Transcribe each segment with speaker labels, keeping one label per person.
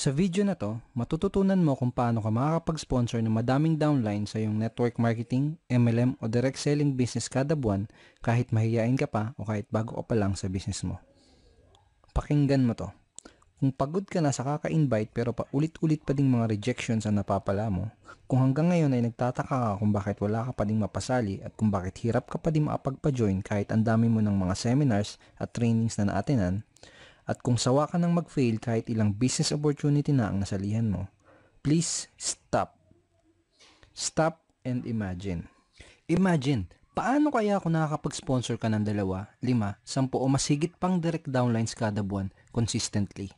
Speaker 1: Sa video na to, matututunan mo kung paano ka makakapag-sponsor ng madaming downline sa iyong network marketing, MLM o direct selling business kada buwan kahit mahiyain ka pa o kahit bago ka pa lang sa business mo. Pakinggan mo to. Kung pagod ka na sa kaka-invite pero paulit-ulit pa ding mga rejections ang napapala mo, kung hanggang ngayon ay nagtataka ka kung bakit wala ka pa ding mapasali at kung bakit hirap ka pa din makapagpa-join kahit ang dami mo ng mga seminars at trainings na naatenan, at kung sawa ka nang mag-fail kahit ilang business opportunity na ang nasalihan mo, please stop. Stop and imagine. Imagine, paano kaya kung nakakapag-sponsor ka ng 2, 5, 10 o mas higit pang direct downlines kada buwan consistently?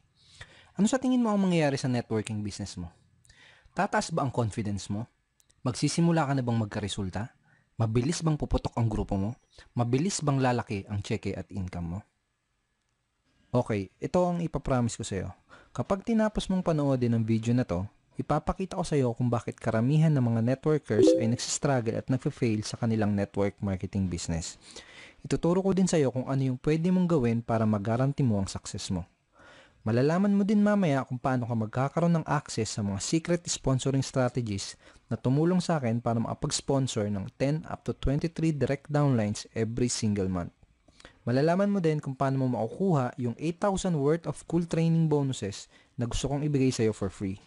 Speaker 1: Ano sa tingin mo ang mangyayari sa networking business mo? Tataas ba ang confidence mo? Magsisimula ka na bang magkaresulta? Mabilis bang puputok ang grupo mo? Mabilis bang lalaki ang cheque at income mo? Okay, ito ang ipapromise ko sa iyo. Kapag tinapos mong panoodin ang video na to, ipapakita ko sa iyo kung bakit karamihan ng mga networkers ay nagsistruggle at nagfe-fail sa kanilang network marketing business. Ituturo ko din sa iyo kung ano yung pwede mong gawin para mag-guarantee mo ang success mo. Malalaman mo din mamaya kung paano ka magkakaroon ng access sa mga secret sponsoring strategies na tumulong sa akin para makapag-sponsor ng 10 up to 23 direct downlines every single month. Malalaman mo din kung paano mo makukuha yung 8,000 worth of cool training bonuses na gusto kong ibigay sa iyo for free.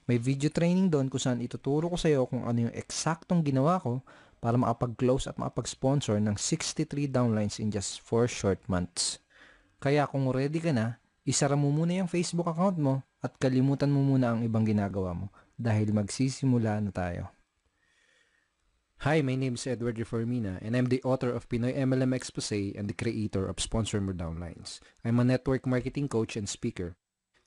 Speaker 1: May video training doon kung saan ituturo ko sa iyo kung ano yung eksaktong ginawa ko para makapag-close at makapag-sponsor ng 63 downlines in just 4 short months. Kaya kung ready ka na, isara mo muna yung Facebook account mo at kalimutan mo muna ang ibang ginagawa mo dahil magsisimula na tayo. Hi, my name is Edward Reformina and I'm the author of Pinoy MLM Expose and the creator of Sponsor More Downlines. I'm a network marketing coach and speaker.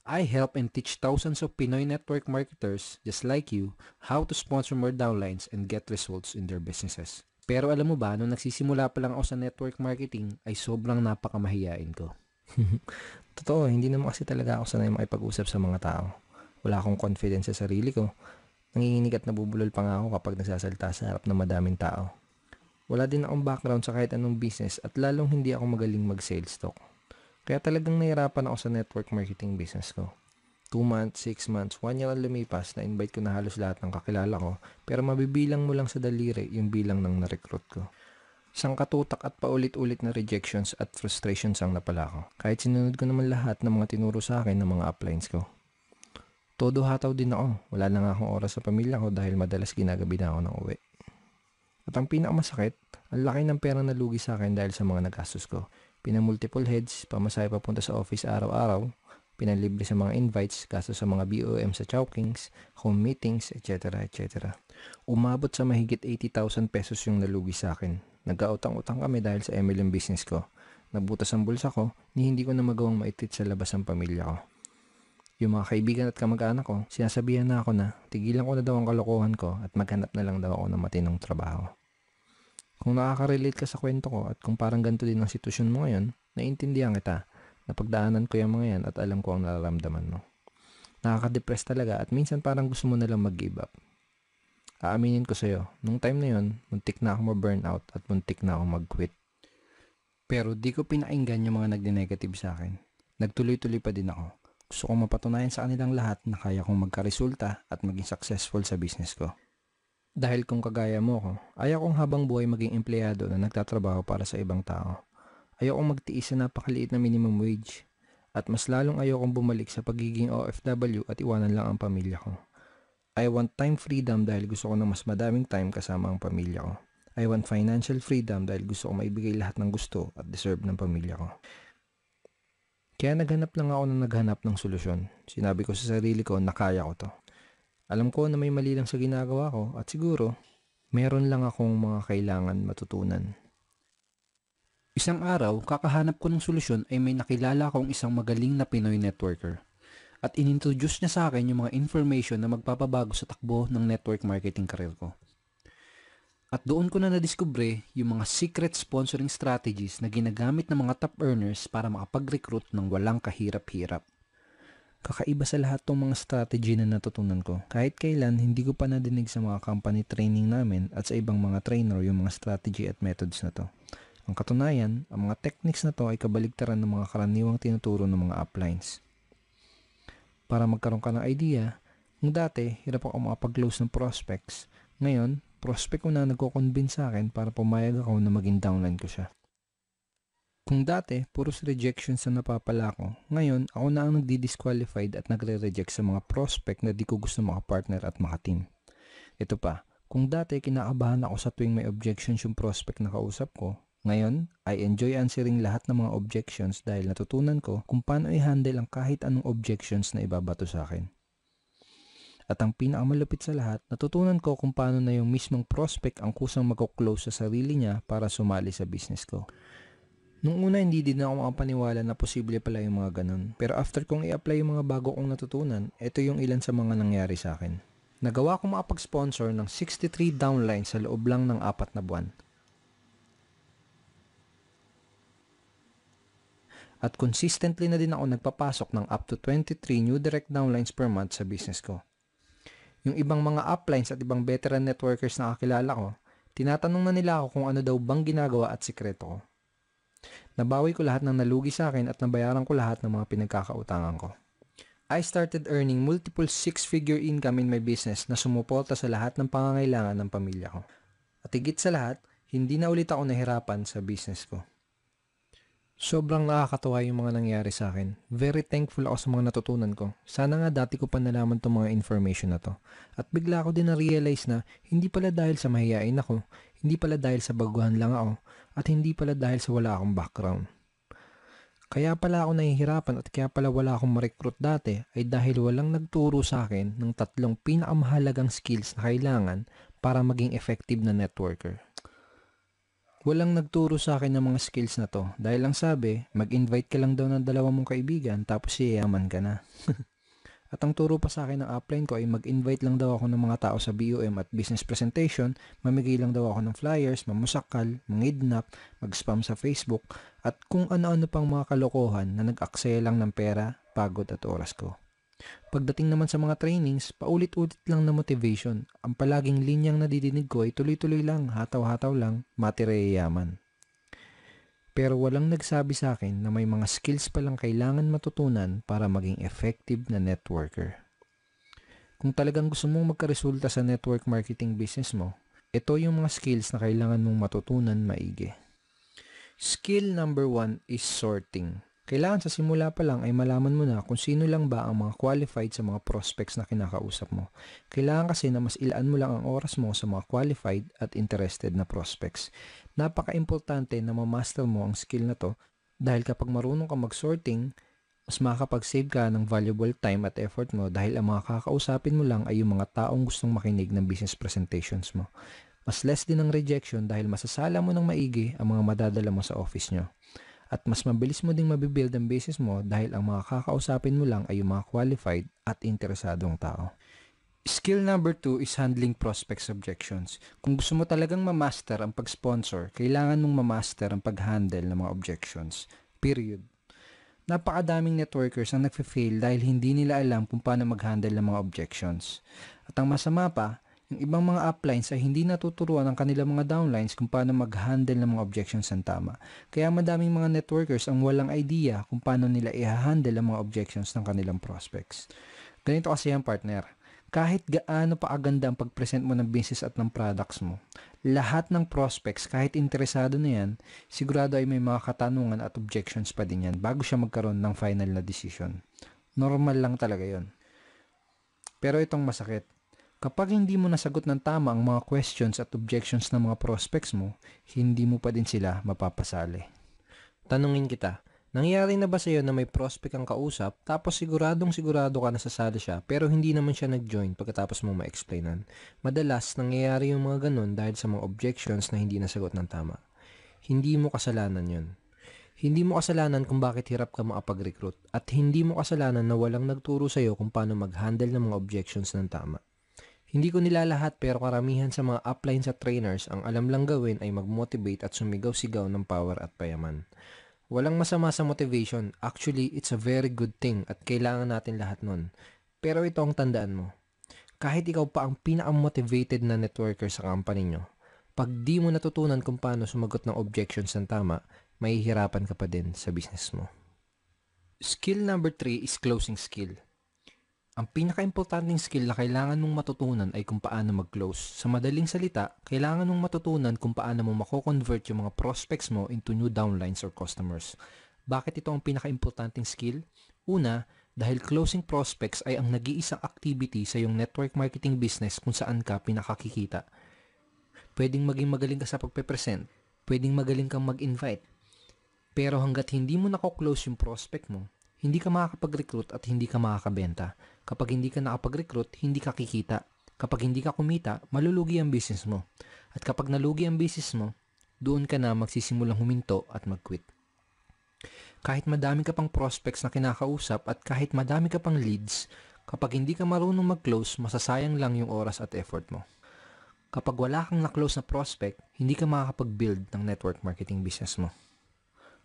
Speaker 1: I help and teach thousands of Pinoy network marketers just like you how to sponsor more downlines and get results in their businesses. Pero alam mo ba, nung nagsisimula pa lang ako sa network marketing ay sobrang napakamahiyain ko. Totoo, hindi naman kasi talaga ako sanay makipag-usap sa mga tao. Wala akong confidence sa sarili ko. Nanginginig at nabubulol pa nga ako kapag nagsasalita sa harap ng madaming tao. Wala din akong background sa kahit anong business at lalong hindi ako magaling mag-sales talk. Kaya talagang nahirapan ako sa network marketing business ko. 2 months, 6 months, 1 year ang lumipas, na-invite ko na halos lahat ng kakilala ko, pero mabibilang mo lang sa daliri yung bilang ng na-recruit ko. Isang katutak at paulit-ulit na rejections at frustrations ang napala ko. Kahit sinunod ko naman lahat ng mga tinuro sa akin ng mga uplines ko. Todo hataw din ako. Wala na nga akong oras sa pamilya ko dahil madalas ginagabi na ako ng uwi. At ang pinakamasakit, ang laki ng perang nalugi sa akin dahil sa mga nagastos ko. Pinamultiple heads, pamasahe papunta sa office araw-araw, pinalibre sa mga invites, gastos sa mga BOM sa Chowkings, home meetings, etc. etc. Umabot sa mahigit 80,000 pesos yung nalugi sa akin. Nagkautang-utang kami dahil sa MLM business ko. Nagbutas ang bulsa ko, ni hindi ko na magawang maitreat sa labas ang pamilya ko. Yung mga kaibigan at kamag-anak ko, sinasabihan na ako na tigilan ko na daw ang kalokohan ko at maghanap na lang daw ako ng matinong trabaho. Kung nakaka-relate ka sa kwento ko at kung parang ganito din ang sitwasyon mo ngayon, naiintindihan kita. Napagdaanan ko yung mga yan at alam ko ang nararamdaman mo. Nakaka-depress talaga at minsan parang gusto mo na lang mag-give up. Aaminin ko sa'yo, nung time na yun, muntik na ako ma-burnout at muntik na ako mag-quit. Pero di ko pinainggan yung mga nagdi-negative sa akin. Nagtuloy-tuloy pa din ako. Gusto kong mapatunayan sa kanilang lahat na kaya kong magkaresulta at maging successful sa business ko. Dahil kung kagaya mo ko, ayaw kong habang buhay maging empleyado na nagtatrabaho para sa ibang tao. Ayaw kong magtiis sa napakaliit na minimum wage. At mas lalong ayaw kong bumalik sa pagiging OFW at iwanan lang ang pamilya ko. I want time freedom dahil gusto ko ng mas madaming time kasama ang pamilya ko. I want financial freedom dahil gusto ko maibigay lahat ng gusto at deserve ng pamilya ko. Kaya naghanap lang ako ng naghanap ng solusyon. Sinabi ko sa sarili ko na kaya ko to. Alam ko na may mali lang sa ginagawa ko at siguro, meron lang akong mga kailangan matutunan. Isang araw, kakahanap ko ng solusyon ay may nakilala akong isang magaling na Pinoy networker. At inintroduce niya sa akin yung mga information na magpapabago sa takbo ng network marketing career ko. At doon ko na nadiskubre yung mga secret sponsoring strategies na ginagamit ng mga top earners para makapag-recruit ng walang kahirap-hirap. Kakaiba sa lahat tong mga strategy na natutunan ko. Kahit kailan, hindi ko pa nadinig sa mga company training namin at sa ibang mga trainer yung mga strategy at methods na to. Ang katunayan, ang mga techniques na to ay kabaligtaran ng mga karaniwang tinuturo ng mga uplines. Para magkaroon ka ng idea, kung dati, hirap ako makapag-close ng prospects. Ngayon, prospect ko na nagko-convince sa akin para pumayag ako na maging downline ko siya. Kung dati, puros rejections na napapala ko, ngayon ako na ang nagdi-disqualified at nagre-reject sa mga prospect na di ko gusto makapartner at makateam. Ito pa, kung dati kinakabahan ako sa tuwing may objections yung prospect na kausap ko, ngayon, I enjoy answering lahat ng mga objections dahil natutunan ko kung paano i-handle ang kahit anong objections na ibabato sa akin. At ang pinakamalupit sa lahat, natutunan ko kung paano na yung mismong prospect ang kusang mag-close sa sarili niya para sumali sa business ko. Nung una hindi din ako makapaniwala na posible pala yung mga ganun. Pero after kong i-apply yung mga bago kong natutunan, ito yung ilan sa mga nangyari sa akin. Nagawa ko makapag-sponsor ng 63 downlines sa loob lang ng 4 na buwan. At consistently na din ako nagpapasok ng up to 23 new direct downlines per month sa business ko. Yung ibang mga uplines at ibang veteran networkers na kakilala ko, tinatanong na nila ako kung ano daw bang ginagawa at sikreto ko. Nabawi ko lahat ng nalugi sa akin at nabayaran ko lahat ng mga pinagkakautangan ko. I started earning multiple 6-figure income in my business na sumuporta sa lahat ng pangangailangan ng pamilya ko. At higit sa lahat, hindi na ulit ako nahirapan sa business ko. Sobrang nakakatawa yung mga nangyari sa akin. Very thankful ako sa mga natutunan ko. Sana nga dati ko pa nalaman itong mga information na to. At bigla ko din na-realize na hindi pala dahil sa mahihain ako, hindi pala dahil sa baguhan lang ako, at hindi pala dahil sa wala akong background. Kaya pala ako nahihirapan at kaya pala wala akong ma-recruit dati ay dahil walang nagturo sa akin ng 3 pinakamahalagang skills na kailangan para maging effective na networker. Walang nagturo sa akin ng mga skills na to dahil lang sabi, mag-invite ka lang daw ng 2 mong kaibigan tapos yayaman ka na. At ang turo pa sa akin ng upline ko ay mag-invite lang daw ako ng mga tao sa BOM at business presentation, mamigay lang daw ako ng flyers, mamusakal, mangidnap, mag-spam sa Facebook, at kung ano-ano pang mga kalokohan na nag-aksaya lang ng pera, pagod at oras ko. Pagdating naman sa mga trainings, paulit-ulit lang na motivation. Ang palaging linyang nadidinig ko ay tuloy-tuloy lang, hataw-hataw lang, matireyaman. Pero walang nagsabi sa akin na may mga skills palang kailangan matutunan para maging effective na networker. Kung talagang gusto mong magkaresulta sa network marketing business mo, ito yung mga skills na kailangan mong matutunan maigi. Skill number 1 is sorting. Kailangan sa simula pa lang ay malaman mo na kung sino lang ba ang mga qualified sa mga prospects na kinakausap mo. Kailangan kasi na mas ilaan mo lang ang oras mo sa mga qualified at interested na prospects. Napaka-importante na ma-master mo ang skill na to dahil kapag marunong ka mag-sorting, mas makakapag-save ka ng valuable time at effort mo dahil ang mga kakausapin mo lang ay yung mga taong gustong makinig ng business presentations mo. Mas less din ang rejection dahil masasala mo ng maigi ang mga madadala mo sa office nyo. At mas mabilis mo ding mabibuild ang business mo dahil ang mga kakausapin mo lang ay yung mga qualified at interesadong tao. Skill number 2 is handling prospects objections. Kung gusto mo talagang ma-master ang pag-sponsor, kailangan mong ma-master ang pag-handle ng mga objections. Period. Napakadaming networkers ang nagfe-fail dahil hindi nila alam kung paano mag-handle ng mga objections. At ang masama pa, yung ibang mga uplines ay hindi natuturuan ng kanilang mga downlines kung paano mag-handle ng mga objections ng tama. Kaya madaming mga networkers ang walang idea kung paano nila i-handle ang mga objections ng kanilang prospects. Ganito kasi ang partner. Kahit gaano pa aganda ang pag-present mo ng business at ng products mo, lahat ng prospects, kahit interesado na yan, sigurado ay may mga katanungan at objections pa din yan bago siya magkaroon ng final na decision. Normal lang talaga yon. Pero itong masakit. Kapag hindi mo nasagot ng tama ang mga questions at objections ng mga prospects mo, hindi mo pa din sila mapapasali. Tanungin kita, nangyari na ba sa iyo na may prospect ang kausap tapos siguradong sigurado ka na sasali siya pero hindi naman siya nag-join pagkatapos mo ma-explainan? Madalas nangyayari yung mga ganun dahil sa mga objections na hindi nasagot ng tama. Hindi mo kasalanan yun. Hindi mo kasalanan kung bakit hirap ka makapag-recruit at hindi mo kasalanan na walang nagturo sa iyo kung paano mag-handle ng mga objections ng tama. Hindi ko nilalahat pero karamihan sa mga uplines at trainers ang alam lang gawin ay mag-motivate at sumigaw-sigaw ng power at payaman. Walang masama sa motivation. Actually, it's a very good thing at kailangan natin lahat nun. Pero ito ang tandaan mo. Kahit ikaw pa ang pinaka-motivated na networker sa company nyo, pag di mo natutunan kung paano sumagot ng objections ng tama, mahihirapan ka pa din sa business mo. Skill number 3 is closing skill. Ang pinaka-importanting skill na kailangan mong matutunan ay kung paano mag-close. Sa madaling salita, kailangan mong matutunan kung paano mo mako-convert yung mga prospects mo into new downlines or customers. Bakit ito ang pinaka-importanting skill? Una, dahil closing prospects ay ang nag-iisang activity sa iyong network marketing business kung saan ka pinakakikita. Pwedeng maging magaling ka sa pagpe-present, pwedeng magaling kang mag-invite, pero hanggat hindi mo nako-close yung prospect mo, hindi ka makakapag-recruit at hindi ka makakabenta. Kapag hindi ka nakapag-recruit, hindi ka kikita. Kapag hindi ka kumita, malulugi ang business mo. At kapag nalugi ang business mo, doon ka na magsisimulang huminto at mag-quit. Kahit madami ka pang prospects na kinakausap at kahit madami ka pang leads, kapag hindi ka marunong mag-close, masasayang lang yung oras at effort mo. Kapag wala kang na-close na prospect, hindi ka makakapag-build ng network marketing business mo.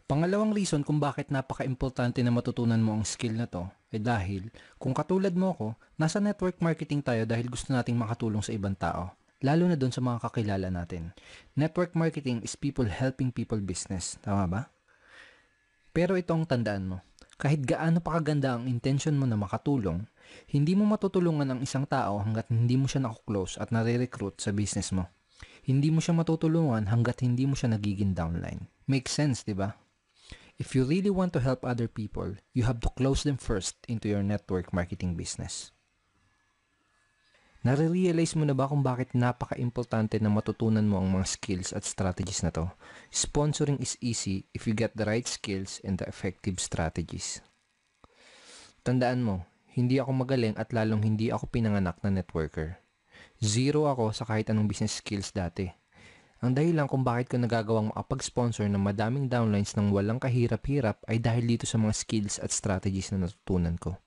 Speaker 1: Pangalawang reason kung bakit napaka-importante na matutunan mo ang skill na to ay dahil kung katulad mo ako, nasa network marketing tayo dahil gusto nating makatulong sa ibang tao, lalo na doon sa mga kakilala natin. Network marketing is people helping people business, tama ba? Pero ito ang tandaan mo, kahit gaano pa kaganda ang intention mo na makatulong, hindi mo matutulungan ang isang tao hanggat hindi mo siya nakuklose at nare-recruit sa business mo. Hindi mo siya matutulungan hanggat hindi mo siya nagiging downline. Makes sense, di ba? If you really want to help other people, you have to close them first into your network marketing business. Nare-realize mo na ba kung bakit napaka-importante na matutunan mo ang mga skills at strategies na to? Sponsoring is easy if you get the right skills and the effective strategies. Tandaan mo, hindi ako magaling at lalong hindi ako pinanganak na networker. Zero ako sa kahit anong business skills dati. Ang dahilan kung bakit ko nagagawang makapag-sponsor ng madaming downlines ng walang kahirap-hirap ay dahil dito sa mga skills at strategies na natutunan ko.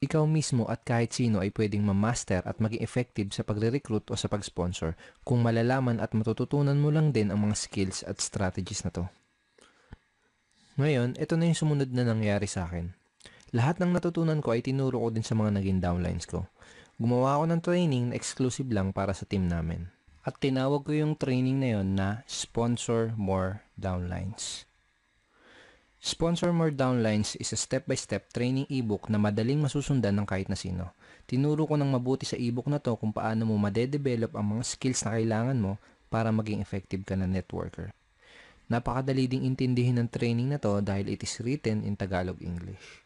Speaker 1: Ikaw mismo at kahit sino ay pwedeng ma-master at maging effective sa pagre-recruit o sa pag-sponsor kung malalaman at matututunan mo lang din ang mga skills at strategies na to. Ngayon, ito na yung sumunod na nangyari sa akin. Lahat ng natutunan ko ay tinuro ko din sa mga naging downlines ko. Gumawa ako ng training na exclusive lang para sa team namin. At tinawag ko yung training na yon na Sponsor More Downlines. Sponsor More Downlines is a step-by-step training ebook na madaling masusundan ng kahit na sino. Tinuro ko ng mabuti sa ebook na to kung paano mo madedevelop ang mga skills na kailangan mo para maging effective ka na networker. Napakadali ding intindihin ng training na to dahil it is written in Tagalog-English.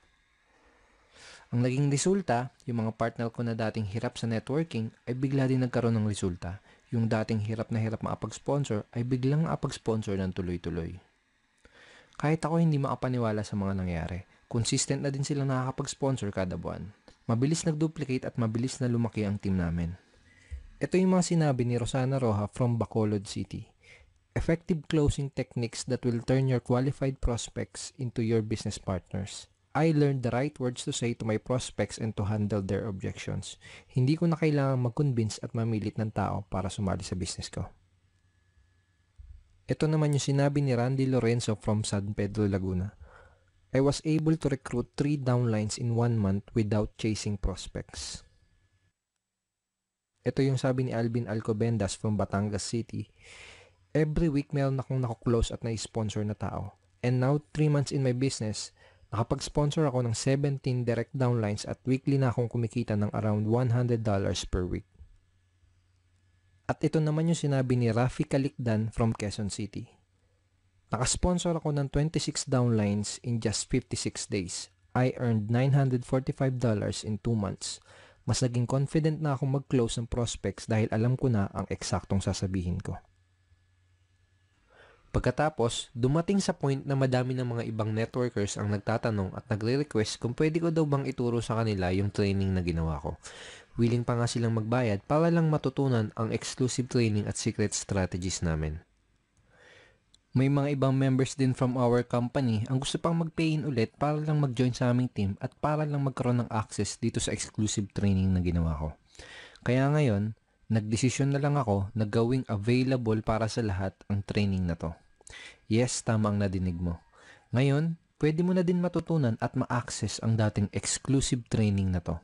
Speaker 1: Ang naging resulta, yung mga partner ko na dating hirap sa networking ay bigla din nagkaroon ng resulta. Yung dating hirap na hirap makapag-sponsor ay biglang makapag-sponsor ng tuloy-tuloy. Kahit ako hindi makapaniwala sa mga nangyari, consistent na din silang nakakapag-sponsor kada buwan. Mabilis nag-duplicate at mabilis na lumaki ang team namin. Ito yung mga sinabi ni Rosana Roja from Bacolod City. Effective closing techniques that will turn your qualified prospects into your business partners. I learned the right words to say to my prospects and to handle their objections. Hindi ko na kailangang mag-convince at mamilit ng tao para sumali sa business ko. Ito naman yung sinabi ni Randy Lorenzo from San Pedro, Laguna. I was able to recruit 3 downlines in 1 month without chasing prospects. Ito yung sabi ni Alvin Alcobendas from Batangas City. Every week meron akong nakuklose at na-sponsor na tao. And now, 3 months in my business, nakapag-sponsor ako ng 17 direct downlines at weekly na akong kumikita ng around $100 per week. At ito naman yung sinabi ni Rafi Calicdan from Quezon City. Nakasponsor ako ng 26 downlines in just 56 days. I earned $945 in 2 months. Mas naging confident na akong mag-close ng prospects dahil alam ko na ang eksaktong sasabihin ko. Pagkatapos, dumating sa point na madami ng mga ibang networkers ang nagtatanong at nagre-request kung pwede ko daw bang ituro sa kanila yung training na ginawa ko. Willing pa nga silang magbayad para lang matutunan ang exclusive training at secret strategies namin. May mga ibang members din from our company ang gusto pang mag-pay in ulit para lang mag-join sa aming team at para lang magkaroon ng access dito sa exclusive training na ginawa ko. Kaya ngayon, nagdesisyon na lang ako na gawing available para sa lahat ang training na to. Yes, tama ang nadinig mo. Ngayon, pwede mo na din matutunan at ma-access ang dating exclusive training na to.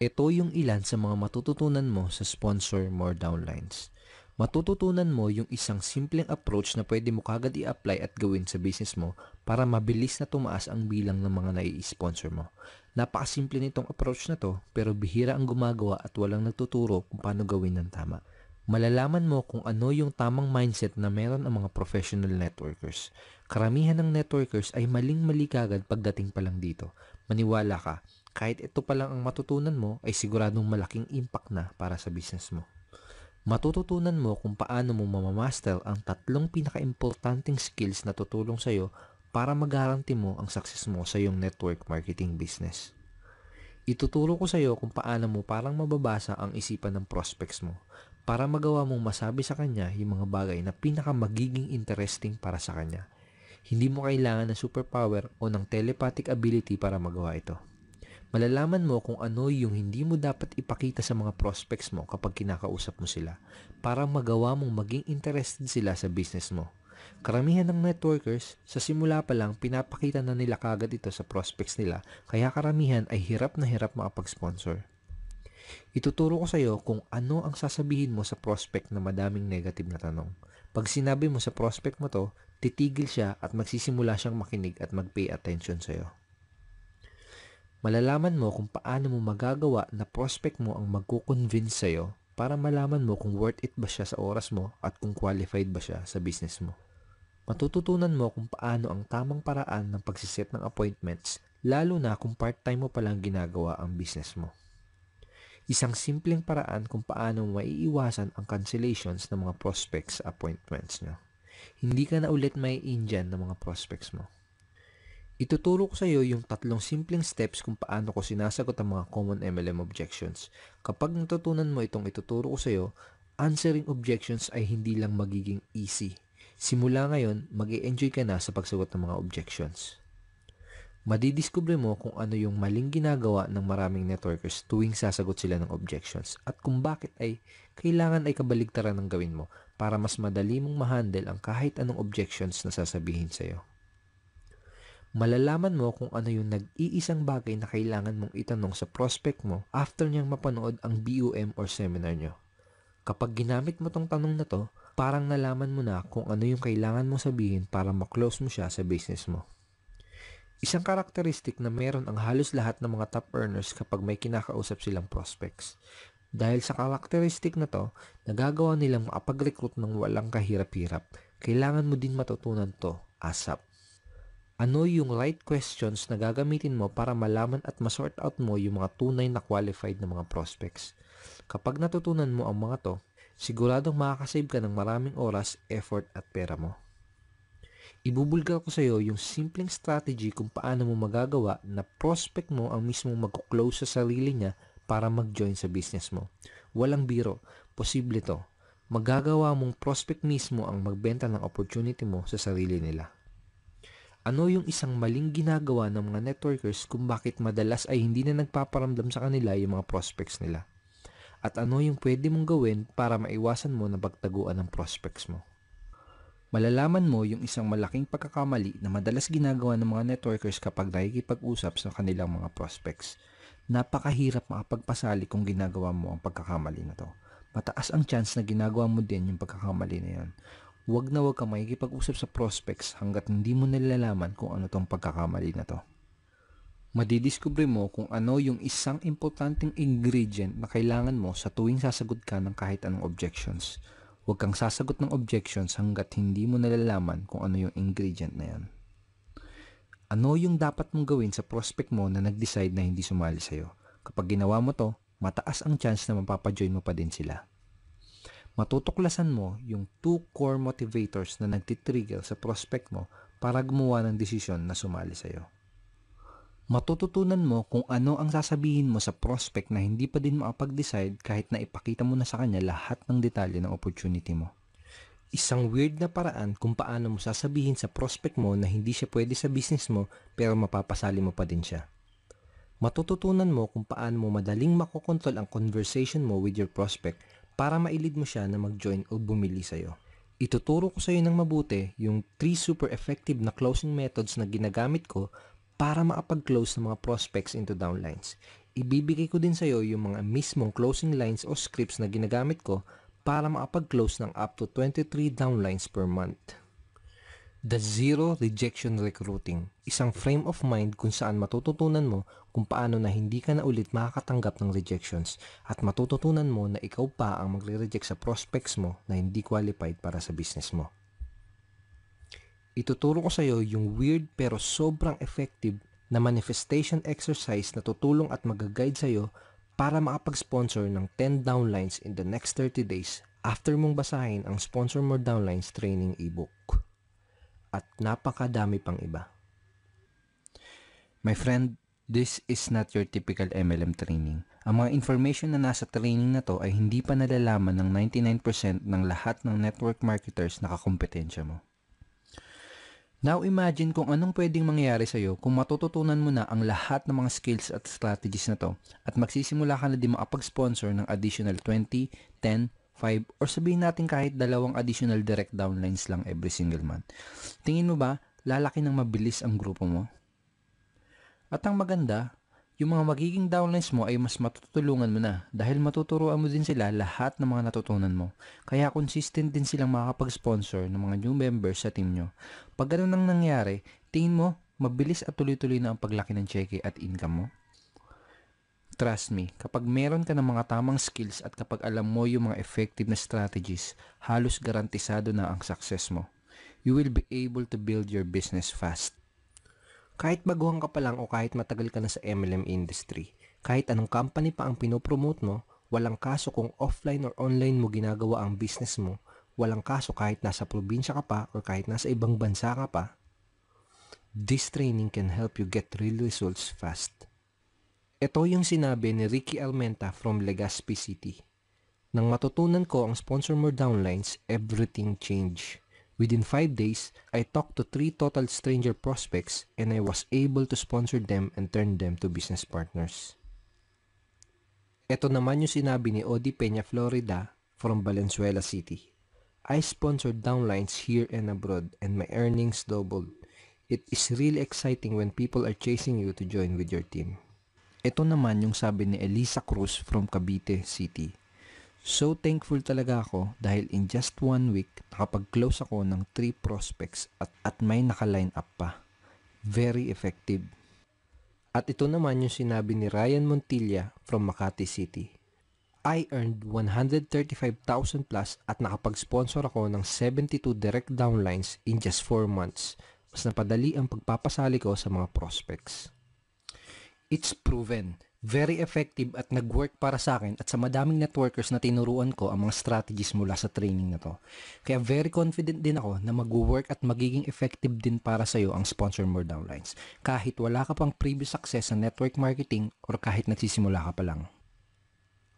Speaker 1: Ito yung ilan sa mga matututunan mo sa Sponsor More Downlines.
Speaker 2: Matututunan mo yung isang simpleng approach na pwede mo kagad i-apply at gawin sa business mo para mabilis na tumaas ang bilang ng mga nai-sponsor mo. Napakasimple nitong approach na to pero bihira ang gumagawa at walang nagtuturo kung paano gawin ng tama. Malalaman mo kung ano yung tamang mindset na meron ang mga professional networkers. Karamihan ng networkers ay maling-mali kagad pagdating pa lang dito. Maniwala ka, kahit ito pa lang ang matutunan mo ay siguradong malaking impact na para sa business mo. Matututunan mo kung paano mo mamamaster ang 3 pinaka-importanting skills na tutulong sa'yo para magaranti mo ang success mo sa iyong network marketing business. Ituturo ko sa'yo kung paano mo parang mababasa ang isipan ng prospects mo para magawa mong masabi sa kanya yung mga bagay na pinaka-magiging interesting para sa kanya. Hindi mo kailangan ng superpower o ng telepathic ability para magawa ito. Malalaman mo kung ano yung hindi mo dapat ipakita sa mga prospects mo kapag kinakausap mo sila para magawa mong maging interested sila sa business mo. Karamihan ng networkers, sa simula pa lang pinapakita na nila kagad ito sa prospects nila kaya karamihan ay hirap na hirap makapag-sponsor. Ituturo ko sa iyo kung ano ang sasabihin mo sa prospect na madaming negative na tanong. Pag sinabi mo sa prospect mo to, titigil siya at magsisimula siyang makinig at mag-pay attention sa iyo. Malalaman mo kung paano mo magagawa na prospect mo ang magko-convince sa'yo para malaman mo kung worth it ba siya sa oras mo at kung qualified ba siya sa business mo. Matututunan mo kung paano ang tamang paraan ng pagsiset ng appointments lalo na kung part-time mo palang ginagawa ang business mo. Isang simpleng paraan kung paano mo maiiwasan ang cancellations ng mga prospects sa appointments nyo. Hindi ka na ulit may Indian ng mga prospects mo. Ituturo ko sa iyo yung 3 simpleng steps kung paano ko sinasagot ang mga common MLM objections. Kapag natutunan mo itong ituturo ko sa iyo, answering objections ay hindi lang magiging easy. Simula ngayon, mag-e-enjoy ka na sa pagsagot ng mga objections. Madidiskubre mo kung ano yung maling ginagawa ng maraming networkers tuwing sasagot sila ng objections at kung bakit ay kailangan ay kabaligtaran ng gawin mo para mas madali mong ma-handle ang kahit anong objections na sasabihin sa iyo. Malalaman mo kung ano yung nag-iisang bagay na kailangan mong itanong sa prospect mo after niyang mapanood ang BOM or seminar nyo. Kapag ginamit mo tong tanong na to, parang nalaman mo na kung ano yung kailangan mong sabihin para ma-close mo siya sa business mo. Isang karakteristik na meron ang halos lahat ng mga top earners kapag may kinakausap silang prospects. Dahil sa karakteristik na to, nagagawa nilang makapag-recruit ng walang kahirap-hirap. Kailangan mo din matutunan to ASAP. Ano yung right questions na gagamitin mo para malaman at ma-sort out mo yung mga tunay na qualified na mga prospects? Kapag natutunan mo ang mga to, siguradong makakasave ka ng maraming oras, effort at pera mo. Ibubulgar ko sa iyo yung simpleng strategy kung paano mo magagawa na prospect mo ang mismong mag-close sa sarili niya para mag-join sa business mo. Walang biro, posible to. Magagawa mong prospect mismo ang magbenta ng opportunity mo sa sarili nila. Ano yung isang maling ginagawa ng mga networkers kung bakit madalas ay hindi na nagpaparamdam sa kanila yung mga prospects nila? At ano yung pwede mong gawin para maiwasan mo na pagtaguan ng prospects mo? Malalaman mo yung isang malaking pagkakamali na madalas ginagawa ng mga networkers kapag nakikipag-usap sa kanilang mga prospects. Napakahirap makapagpasali kung ginagawa mo ang pagkakamali na to. Mataas ang chance na ginagawa mo din yung pagkakamali na yan. Huwag na huwag kang makikipag-usap sa prospects hanggat hindi mo nalalaman kung ano tong pagkakamali na to. Madidiskubre mo kung ano yung isang importanteng ingredient na kailangan mo sa tuwing sasagot ka ng kahit anong objections. Huwag kang sasagot ng objections hanggat hindi mo nalalaman kung ano yung ingredient na yan. Ano yung dapat mong gawin sa prospect mo na nag-decide na hindi sumali sa'yo? Kapag ginawa mo to, mataas ang chance na mapapajoin mo pa din sila. Matutuklasan mo yung 2 core motivators na nagtitrigger sa prospect mo para gumawa ng desisyon na sumali sa'yo. Matututunan mo kung ano ang sasabihin mo sa prospect na hindi pa din makapag-decide kahit na ipakita mo na sa kanya lahat ng detalye ng opportunity mo. Isang weird na paraan kung paano mo sasabihin sa prospect mo na hindi siya pwede sa business mo pero mapapasali mo pa din siya. Matututunan mo kung paano mo madaling makokontrol ang conversation mo with your prospect para mailid mo siya na mag-join o bumili sa'yo. Ituturo ko sa'yo ng mabuti yung 3 super effective na closing methods na ginagamit ko para makapag-close ng mga prospects into downlines. Ibibigay ko din sa'yo yung mga mismong closing lines o scripts na ginagamit ko para makapag-close ng up to 23 downlines per month. The Zero Rejection Recruiting, isang frame of mind kung saan matututunan mo kung paano na hindi ka na ulit makakatanggap ng rejections at matututunan mo na ikaw pa ang magre-reject sa prospects mo na hindi qualified para sa business mo. Ituturo ko sa iyo yung weird pero sobrang effective na manifestation exercise na tutulong at mag-guide sa iyo para makapag-sponsor ng 10 downlines in the next 30 days after mong basahin ang Sponsor More Downlines training ebook. At napakadami pang iba.
Speaker 1: My friend, this is not your typical MLM training. Ang mga information na nasa training na to ay hindi pa nalalaman ng 99% ng lahat ng network marketers na kakompetensya mo. Now imagine kung anong pwedeng mangyari sa'yo kung matututunan mo na ang lahat ng mga skills at strategies na to at magsisimula ka na din makapag-sponsor ng additional 20, 10, 5, or sabihin natin kahit 2 additional direct downlines lang every single month. Tingin mo ba, lalaki ng mabilis ang grupo mo? At ang maganda, yung mga magiging downlines mo ay mas matutulungan mo na dahil matuturuan mo din sila lahat ng mga natutunan mo. Kaya consistent din silang makakapag-sponsor ng mga new members sa team nyo. Pag ganun nang nangyari, tingin mo, mabilis at tuloy-tuloy na ang paglaki ng cheque at income mo? Trust me, kapag meron ka ng mga tamang skills at kapag alam mo yung mga effective na strategies, halos garantisado na ang success mo. You will be able to build your business fast. Kahit baguhan ka pa lang o kahit matagal ka na sa MLM industry, kahit anong company pa ang pinopromote mo, walang kaso kung offline or online mo ginagawa ang business mo, walang kaso kahit nasa probinsya ka pa or kahit nasa ibang bansa ka pa, this training can help you get real results fast. Ito yung sinabi ni Ricky Almenta from Legazpi City. Nang matutunan ko ang Sponsor More Downlines, everything changed. Within 5 days, I talked to 3 total stranger prospects and I was able to sponsor them and turn them to business partners. Ito naman yung sinabi ni Odi Peña Florida from Valenzuela City. I sponsored downlines here and abroad and my earnings doubled. It is really exciting when people are chasing you to join with your team. Ito naman yung sabi ni Elisa Cruz from Cavite City. So thankful talaga ako dahil in just 1 week, nakapag-close ako ng 3 prospects at may naka-line up pa. Very effective. At ito naman yung sinabi ni Ryan Montilla from Makati City. I earned 135,000 plus at nakapag-sponsor ako ng 72 direct downlines in just 4 months. Mas napadali ang pagpapasali ko sa mga prospects. It's proven, very effective at nag-work para sa akin at sa madaming networkers na tinuruan ko ang mga strategies mula sa training na to. Kaya very confident din ako na mag-work at magiging effective din para sa iyo ang Sponsor More Downlines. Kahit wala ka pang previous success sa network marketing or kahit nagsisimula ka pa lang.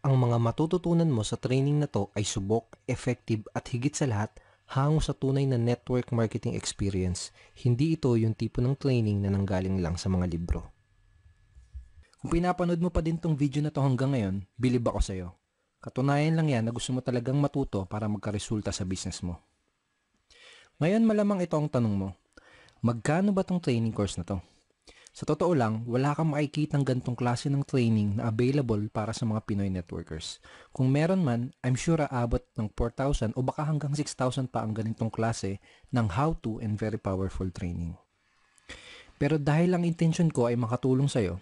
Speaker 1: Ang mga matututunan mo sa training na to ay subok, effective at higit sa lahat, hango sa tunay na network marketing experience. Hindi ito yung tipo ng training na nanggaling lang sa mga libro. Kung pinapanood mo pa din tong video na to hanggang ngayon, bilib ako sa'yo. Katunayan lang yan na gusto mo talagang matuto para magkaresulta sa business mo. Ngayon malamang ito ang tanong mo, magkano ba tong training course na to? Sa totoo lang, wala kang makikitang gantong klase ng training na available para sa mga Pinoy networkers. Kung meron man, I'm sure aabot ng 4,000 o baka hanggang 6,000 pa ang ganitong klase ng how-to and very powerful training. Pero dahil ang intention ko ay makatulong sa'yo,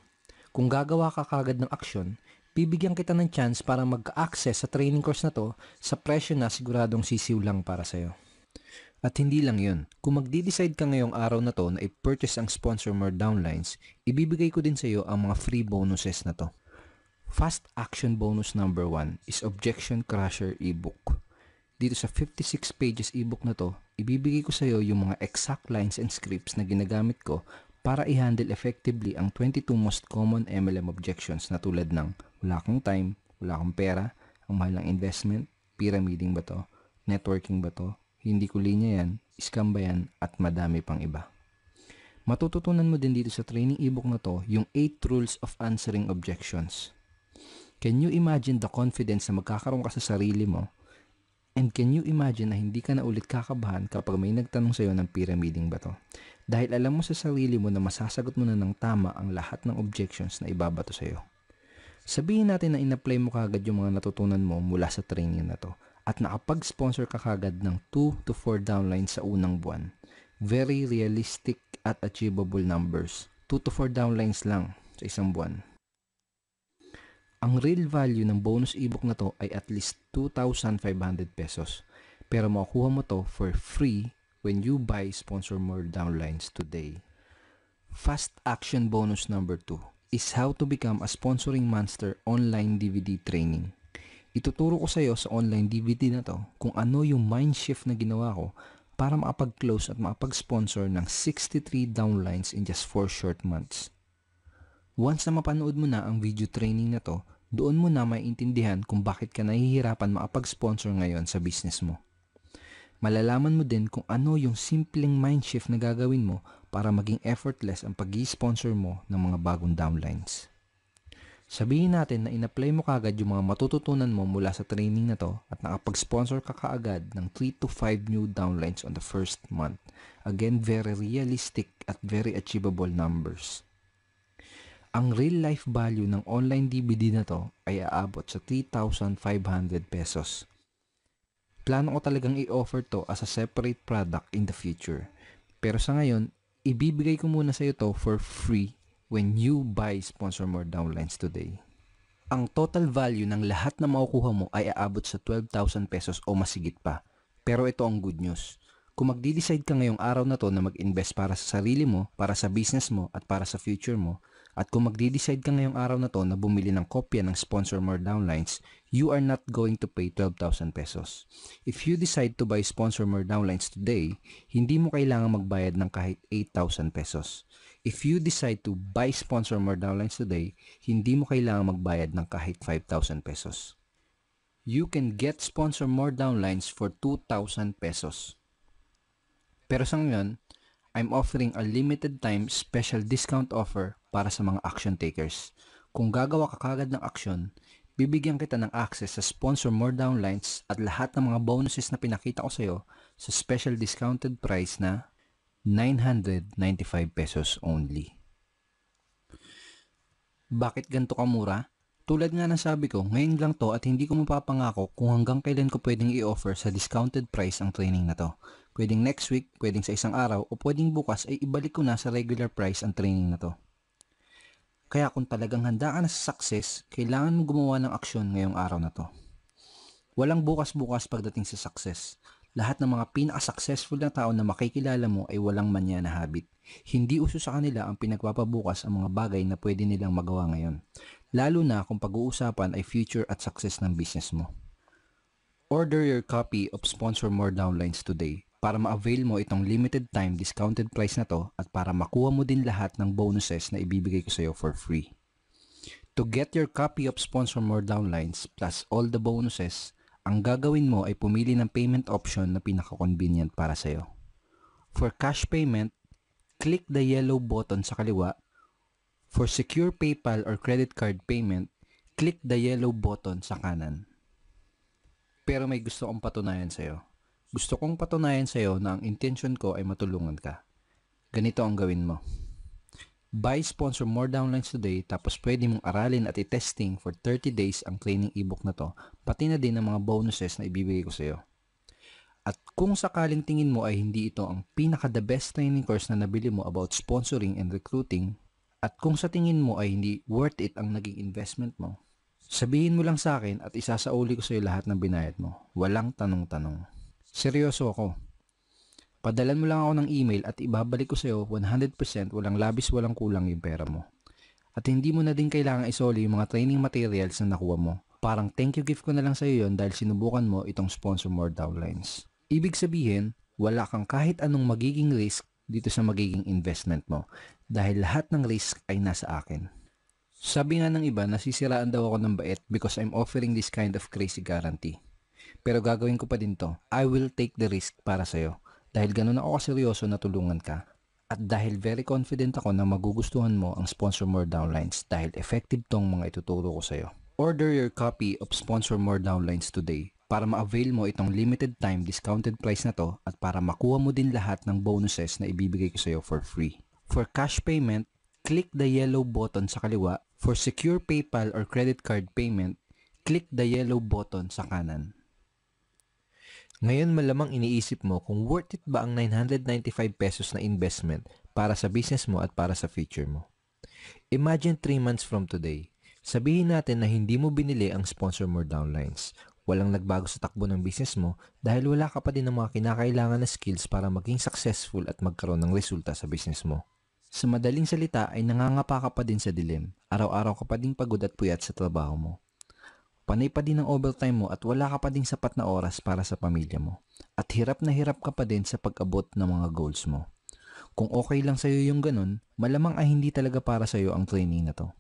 Speaker 1: kung gagawa ka kagad ng aksyon, bibigyan kita ng chance para mag-access sa training course na to sa presyo na siguradong sisiw lang para sa'yo. At hindi lang yun, kung magdi-decide ka ngayong araw na to na i-purchase ang Sponsor More Downlines, ibibigay ko din sa'yo ang mga free bonuses na to. Fast action bonus number 1 is Objection Crusher ebook. Dito sa 56 pages ebook na to, ibibigay ko sa'yo yung mga exact lines and scripts na ginagamit ko para i-handle effectively ang 22 most common MLM objections na tulad ng wala kang time, wala kang pera, ang mahal ng investment, pyramiding ba to, networking ba to, hindi ko linya yan, scam ba yan, at madami pang iba. Matututunan mo din dito sa training ebook na to yung 8 rules of answering objections. Can you imagine the confidence na magkakaroon ka sa sarili mo? And can you imagine na hindi ka na ulit kakabahan kapag may nagtanong sa'yo ng pyramiding ba to? Dahil alam mo sa sarili mo na masasagot mo na ng tama ang lahat ng objections na ibabato sa'yo. Sabihin natin na in-apply mo kagad yung mga natutunan mo mula sa training na to at nakapag-sponsor ka kagad ng 2 to 4 downlines sa unang buwan. Very realistic at achievable numbers. 2 to 4 downlines lang sa isang buwan. Ang real value ng bonus ebook na to ay at least 2,500 pesos. Pero makukuha mo to for free when you buy Sponsor More downlines today. Fast action bonus number 2 is how to become a sponsoring monster online DVD training. Ituturo ko sa iyo sa online DVD na to kung ano yung mind shift na ginawa ko para makapag-close at makapag-sponsor ng 63 downlines in just 4 short months. Once na mapanood mo na ang video training na to, doon mo na maiintindihan kung bakit ka nahihirapan makapag-sponsor ngayon sa business mo. Malalaman mo din kung ano yung simpleng mind shift na gagawin mo para maging effortless ang pag-i-sponsor mo ng mga bagong downlines. Sabihin natin na in-apply mo kagad yung mga matututunan mo mula sa training na to at nakapag-sponsor ka kaagad ng 3 to 5 new downlines on the first month. Again, very realistic at very achievable numbers. Ang real life value ng online DVD na to ay aabot sa 3,500 pesos. Plano ko talagang i-offer to as a separate product in the future. Pero sa ngayon, ibibigay ko muna sa iyo to for free when you buy Sponsor More downlines today. Ang total value ng lahat na makukuha mo ay aabot sa 12,000 pesos o masigit pa. Pero ito ang good news. Kung magdi-decide ka ngayong araw na to na mag-invest para sa sarili mo, para sa business mo at para sa future mo, at kung magdi-decide ka ngayong araw na to na bumili ng kopya ng Sponsor More downlines, you are not going to pay 12,000 pesos. If you decide to buy Sponsor More downlines today, hindi mo kailangan magbayad ng kahit 8,000 pesos. If you decide to buy Sponsor More downlines today, hindi mo kailangan magbayad ng kahit 5,000 pesos. You can get Sponsor More downlines for 2,000 pesos. Pero sa ngayon, I'm offering a limited time special discount offer para sa mga action takers. Kung gagawa ka kagad ng action, bibigyan kita ng access sa Sponsor More downlines at lahat ng mga bonuses na pinakita ko sa iyo sa special discounted price na 995 pesos only. Bakit ganito kamura? Tulad nga ng sabi ko, ngayon lang to at hindi ko mapapangako kung hanggang kailan ko pwedeng i-offer sa discounted price ang training na to. Pwedeng next week, pwedeng sa isang araw, o pwedeng bukas ay ibalik ko na sa regular price ang training na to. Kaya kung talagang handa ka na sa success, kailangan mo gumawa ng aksyon ngayong araw na to. Walang bukas-bukas pagdating sa success. Lahat ng mga pinaka-successful na tao na makikilala mo ay walang manya na habit. Hindi uso sa kanila ang pinagpapabukas ang mga bagay na pwede nilang magawa ngayon. Lalo na kung pag-uusapan ay future at success ng business mo. Order your copy of Sponsor More downlines today para ma-avail mo itong limited time discounted price na to at para makuha mo din lahat ng bonuses na ibibigay ko sa iyo for free. To get your copy of Sponsor More downlines plus all the bonuses, ang gagawin mo ay pumili ng payment option na pinaka-convenient para sa iyo. For cash payment, click the yellow button sa kaliwa. For secure PayPal or credit card payment, click the yellow button sa kanan. Pero may gusto kong patunayan sa iyo. Gusto kong patunayan sa iyo na ang intention ko ay matulungan ka. Ganito ang gawin mo. Buy Sponsor More downlines today tapos pwede mong aralin at i-testing for 30 days ang training ebook na to, pati na din ang mga bonuses na ibibigay ko sa iyo. At kung sakaling tingin mo ay hindi ito ang pinaka-the best training course na nabili mo about sponsoring and recruiting, at kung sa tingin mo ay hindi worth it ang naging investment mo, sabihin mo lang sa akin at isasauli ko sa iyo lahat ng binayad mo. Walang tanong-tanong. Seryoso ako. Padalan mo lang ako ng email at ibabalik ko sa iyo 100% walang labis walang kulang yung pera mo. At hindi mo na din kailangan isoli yung mga training materials na nakuha mo. Parang thank you gift ko na lang sa iyo yon dahil sinubukan mo itong Sponsor More downlines. Ibig sabihin, wala kang kahit anong magiging risk dito sa magiging investment mo dahil lahat ng risk ay nasa akin. Sabi nga ng iba, nasisiraan daw ako ng bait because I'm offering this kind of crazy guarantee. Pero gagawin ko pa din to. I will take the risk para sa iyo. Dahil ganun ako kaseryoso na tulungan ka. At dahil very confident ako na magugustuhan mo ang Sponsor More downlines dahil effective tong mga ituturo ko sa iyo. Order your copy of Sponsor More downlines today para ma-avail mo itong limited time discounted price na to at para makuha mo din lahat ng bonuses na ibibigay ko sa iyo for free. For cash payment, click the yellow button sa kaliwa. For secure PayPal or credit card payment, click the yellow button sa kanan.
Speaker 2: Ngayon malamang iniisip mo kung worth it ba ang 995 pesos na investment para sa business mo at para sa future mo. Imagine 3 months from today. Sabihin natin na hindi mo binili ang sponsor more downlines. Walang nagbago sa takbo ng business mo dahil wala ka pa din ng mga kinakailangan na skills para maging successful at magkaroon ng resulta sa business mo. Sa madaling salita ay nangangapa ka pa din sa dilim. Araw-araw ka pa din pagod at puyat sa trabaho mo. Panay pa din ang overtime mo at wala ka pa ding sapat na oras para sa pamilya mo. At hirap na hirap ka pa din sa pag-abot ng mga goals mo. Kung okay lang sa'yo yung ganun, malamang ay hindi talaga para sa'yo ang training na to.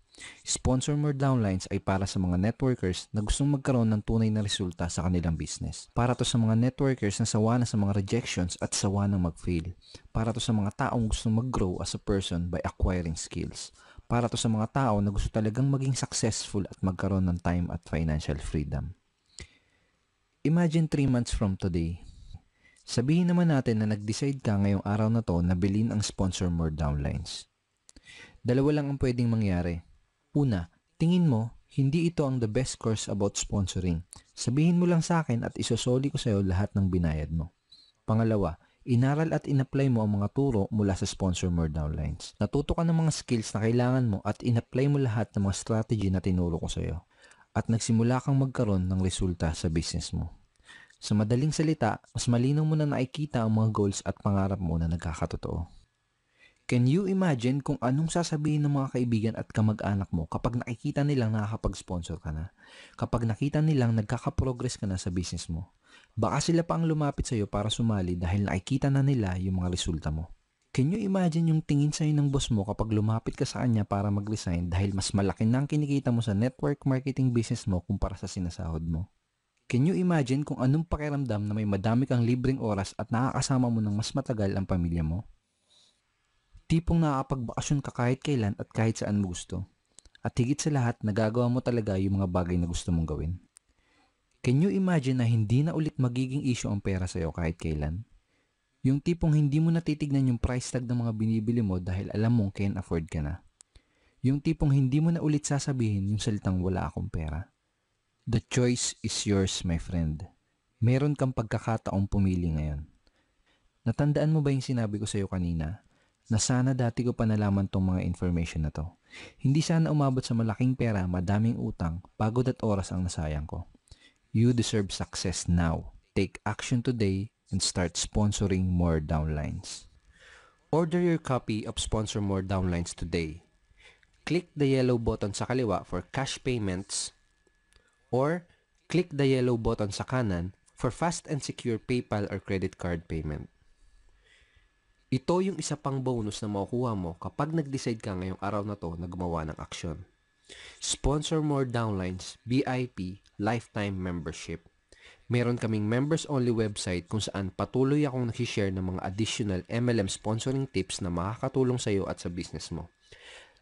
Speaker 2: Sponsor more downlines ay para sa mga networkers na gustong magkaroon ng tunay na resulta sa kanilang business. Para to sa mga networkers na sawa na sa mga rejections at sawa na mag-fail. Para to sa mga taong gustong mag-grow as a person by acquiring skills. Para to sa mga tao na gusto talagang maging successful at magkaroon ng time at financial freedom. Imagine 3 months from today. Sabihin naman natin na nag-decide ka ngayong araw na to na bilhin ang sponsor more downlines. Dalawa lang ang pwedeng mangyari. Una, tingin mo, hindi ito ang the best course about sponsoring. Sabihin mo lang sa akin at isosoli ko sa'yo lahat ng binayad mo. Pangalawa, inaral at inapply mo ang mga turo mula sa sponsor more downlines. Natuto ka ng mga skills na kailangan mo at inapply mo lahat ng mga strategy na tinuro ko sa'yo. At nagsimula kang magkaroon ng resulta sa business mo. Sa madaling salita, mas malinaw mo na nakikita ang mga goals at pangarap mo na nagkakatotoo. Can you imagine kung anong sasabihin ng mga kaibigan at kamag-anak mo kapag nakikita nilang nakakapag-sponsor ka na? Kapag nakita nilang nagkaka-progress ka na sa business mo? Baka sila pa ang lumapit sa'yo para sumali dahil nakikita na nila yung mga resulta mo. Can you imagine yung tingin sa'yo ng boss mo kapag lumapit ka sa kanya para mag-resign dahil mas malaki na ang kinikita mo sa network marketing business mo kumpara sa sinasahod mo? Can you imagine kung anong pakiramdam na may madami kang libreng oras at nakakasama mo ng mas matagal ang pamilya mo? Tipong nakakapagbakasyon ka kahit kailan at kahit saan mo gusto. At higit sa lahat, nagagawa mo talaga yung mga bagay na gusto mong gawin. Can you imagine na hindi na ulit magiging issue ang pera sa'yo kahit kailan? Yung tipong hindi mo natitignan yung price tag ng mga binibili mo dahil alam mong can afford ka na. Yung tipong hindi mo na ulit sasabihin yung salitang wala akong pera. The choice is yours, my friend. Meron kang pagkakataong pumili ngayon. Natandaan mo ba yung sinabi ko sa'yo kanina? Na sana dati ko pa nalaman tong mga information na to. Hindi sana umabot sa malaking pera, madaming utang, pagod at oras ang nasayang ko. You deserve success now. Take action today and start sponsoring more downlines. Order your copy of Sponsor More Downlines today. Click the yellow button sa kaliwa for cash payments or click the yellow button sa kanan for fast and secure PayPal or credit card payment. Ito yung isa pang bonus na makukuha mo kapag nag-decide ka ngayong araw na to na gumawa ng aksyon. Sponsor More Downlines VIP Lifetime Membership. Meron kaming members-only website kung saan patuloy akong nag-share ng mga additional MLM sponsoring tips na makakatulong sa iyo at sa business mo.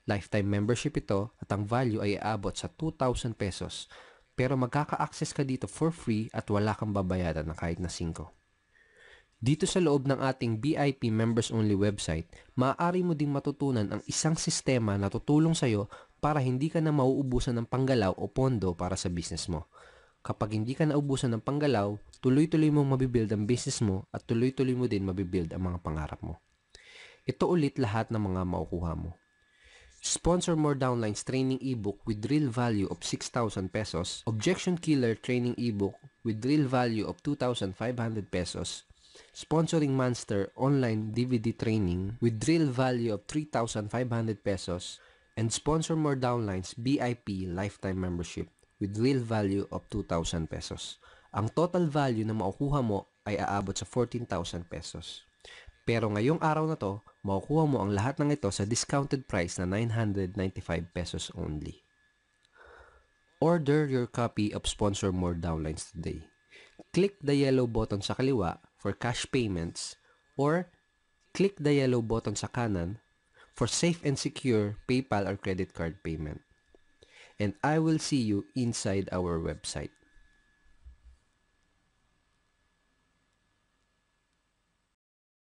Speaker 2: Lifetime membership ito at ang value ay aabot sa 2,000 pesos. Pero magkaka-access ka dito for free at wala kang babayaran na kahit na 5. Dito sa loob ng ating VIP members-only website, maaari mo ding matutunan ang isang sistema na tutulong sa iyo para hindi ka na mauubusan ng panggalaw o pondo para sa business mo. Kapag hindi ka naubusan ng panggalaw, tuloy-tuloy mong mabibuild ang business mo at tuloy-tuloy mo din mabibuild ang mga pangarap mo. Ito ulit lahat ng mga makukuha mo. Sponsor More Downlines Training Ebook with real value of 6,000 pesos, Objection Killer Training Ebook with real value of 2,500 pesos, Sponsoring Monster Online DVD Training with real value of 3,500 pesos, and Sponsor More Downlines VIP Lifetime Membership with real value of 2,000 pesos. Ang total value na makukuha mo ay aabot sa 14,000 pesos. Pero ngayong araw na to, makukuha mo ang lahat ng ito sa discounted price na 995 pesos only. Order your copy of Sponsor More Downlines today. Click the yellow button sa kaliwa for cash payments or click the yellow button sa kanan for safe and secure PayPal or credit card payment. And I will see you inside our website.